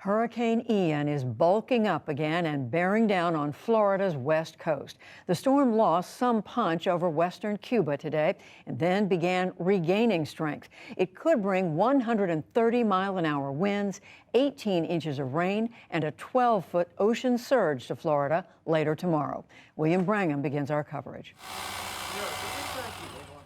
Hurricane Ian is bulking up again and bearing down on Florida's west coast. The storm lost some punch over western Cuba today and then began regaining strength. It could bring 130-mile-an-hour winds, 18 inches of rain, and a 12-foot ocean surge to Florida later tomorrow. William Brangham begins our coverage.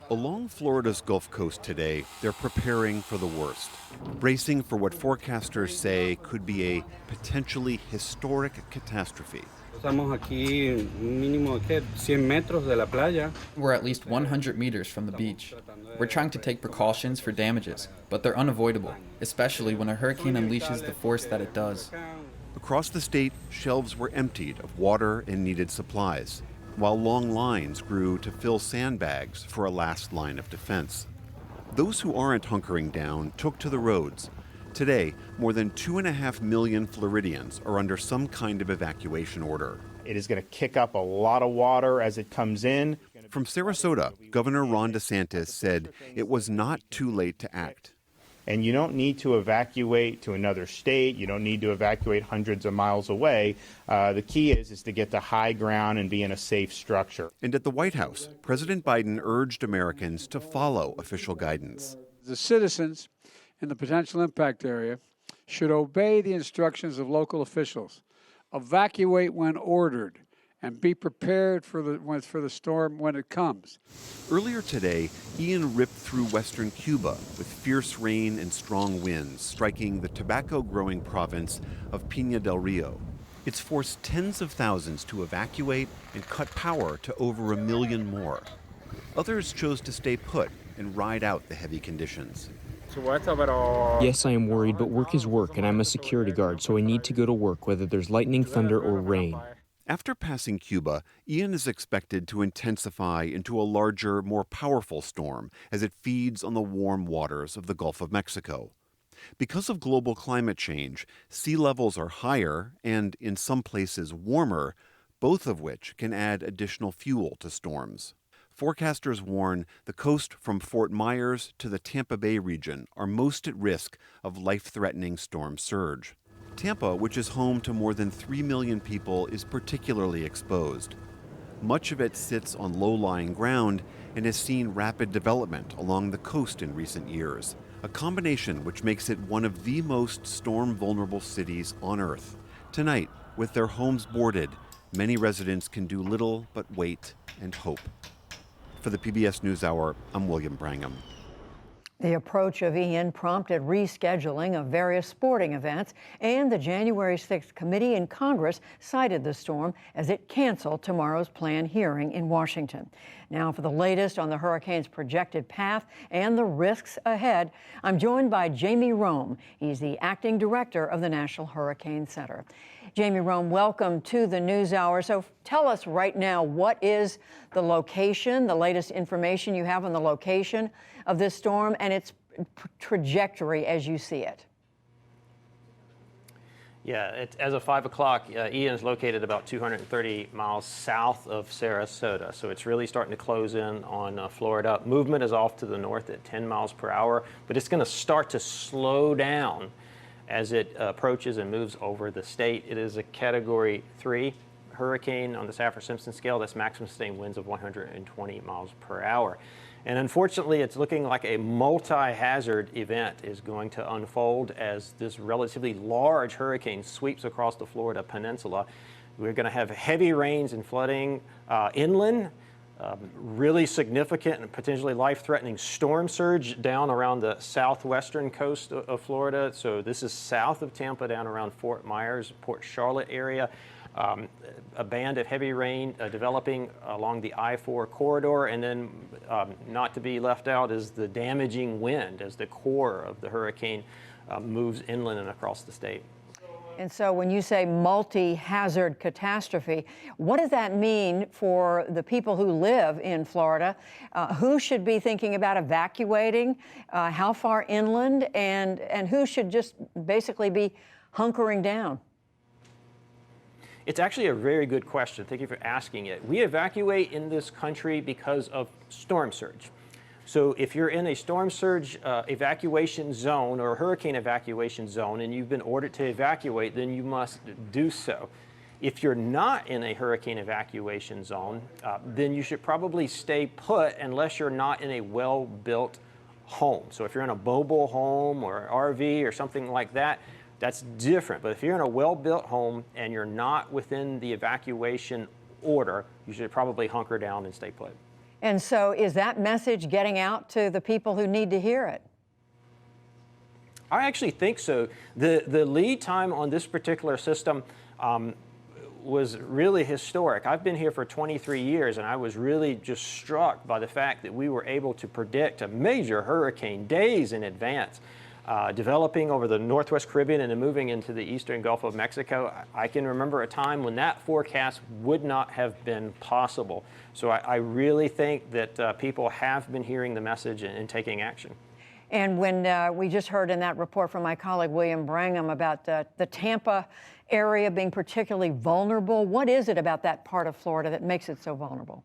Along Florida's Gulf Coast today, they're preparing for the worst, bracing for what forecasters say could be a potentially historic catastrophe. We're at least 100 meters from the beach. We're trying to take precautions for damages, but they're unavoidable, especially when a hurricane unleashes the force that it does. Across the state, shelves were emptied of water and needed supplies, while long lines grew to fill sandbags for a last line of defense. Those who aren't hunkering down took to the roads. Today, more than 2.5 million Floridians are under some kind of evacuation order. It is going to kick up a lot of water as it comes in. From Sarasota, Governor Ron DeSantis said it was not too late to act. And you don't need to evacuate to another state. You don't need to evacuate hundreds of miles away. The key is to get to high ground and be in a safe structure. And at the White House, President Biden urged Americans to follow official guidance. The citizens in the potential impact area should obey the instructions of local officials, evacuate when ordered, and be prepared for the storm when it comes. Earlier today, Ian ripped through western Cuba with fierce rain and strong winds, striking the tobacco-growing province of Pinar del Rio. It's forced tens of thousands to evacuate and cut power to over 1 million more. Others chose to stay put and ride out the heavy conditions. Yes, I am worried, but work is work, and I'm a security guard, so I need to go to work whether there's lightning, thunder, or rain. After passing Cuba, Ian is expected to intensify into a larger, more powerful storm as it feeds on the warm waters of the Gulf of Mexico. Because of global climate change, sea levels are higher and, in some places, warmer, both of which can add additional fuel to storms. Forecasters warn the coast from Fort Myers to the Tampa Bay region are most at risk of life-threatening storm surge. Tampa, which is home to more than 3 million people, is particularly exposed. Much of it sits on low-lying ground and has seen rapid development along the coast in recent years, a combination which makes it one of the most storm-vulnerable cities on Earth. Tonight, with their homes boarded, many residents can do little but wait and hope. For the PBS NewsHour, I'm William Brangham. The approach of Ian prompted rescheduling of various sporting events, and the January 6th committee in Congress cited the storm as it canceled tomorrow's planned hearing in Washington. Now, for the latest on the hurricane's projected path and the risks ahead, I'm joined by Jamie Rome. He's the acting director of the National Hurricane Center. Jamie Rome, welcome to the NewsHour. So tell us right now, what is the location, the latest information you have on the location of this storm and its trajectory as you see it? Yeah, as of 5 o'clock, Ian is located about 230 miles south of Sarasota, so it's really starting to close in on Florida. Movement is off to the north at 10 miles per hour, but it's going to start to slow down as it approaches and moves over the state. It is a Category 3 hurricane on the Saffir-Simpson scale. That's maximum sustained winds of 120 miles per hour. And unfortunately, it's looking like a multi-hazard event is going to unfold as this relatively large hurricane sweeps across the Florida peninsula. We're going to have heavy rains and flooding inland, really significant and potentially life-threatening storm surge down around the southwestern coast of Florida. So this is south of Tampa, down around Fort Myers, Port Charlotte area. A band of heavy rain developing along the I-4 corridor, and then not to be left out is the damaging wind as the core of the hurricane moves inland and across the state. And so when you say multi-hazard catastrophe, what does that mean for the people who live in Florida? Who should be thinking about evacuating? How far inland? And who should just basically be hunkering down? It's actually a very good question. Thank you for asking it. We evacuate in this country because of storm surge. So if you're in a storm surge evacuation zone or hurricane evacuation zone and you've been ordered to evacuate, then you must do so. If you're not in a hurricane evacuation zone, then you should probably stay put unless you're not in a well-built home. So if you're in a mobile home or RV or something like that, that's different. But if you're in a well-built home and you're not within the evacuation order, you should probably hunker down and stay put. And so is that message getting out to the people who need to hear it? I actually think so. The lead time on this particular system was really historic. I've been here for 23 years, and I was really just struck by the fact that we were able to predict a major hurricane days in advance. Developing over the Northwest Caribbean and then moving into the eastern Gulf of Mexico, I can remember a time when that forecast would not have been possible. So I really think that people have been hearing the message and taking action. And when we just heard in that report from my colleague William Brangham about the Tampa area being particularly vulnerable, what is it about that part of Florida that makes it so vulnerable?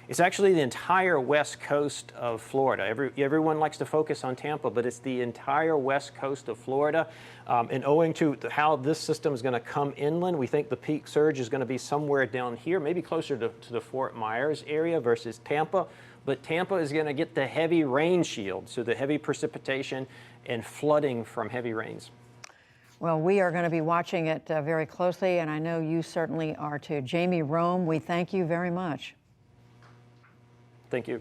It's actually the entire west coast of Florida. Everyone likes to focus on Tampa, but it's the entire west coast of Florida. And owing to how this system is going to come inland, we think the peak surge is going to be somewhere down here, maybe closer to the Fort Myers area versus Tampa. But Tampa is going to get the heavy rain shield, so the heavy precipitation and flooding from heavy rains. Well, we are going to be watching it very closely, and I know you certainly are too. Jamie Rome, we thank you very much. Thank you.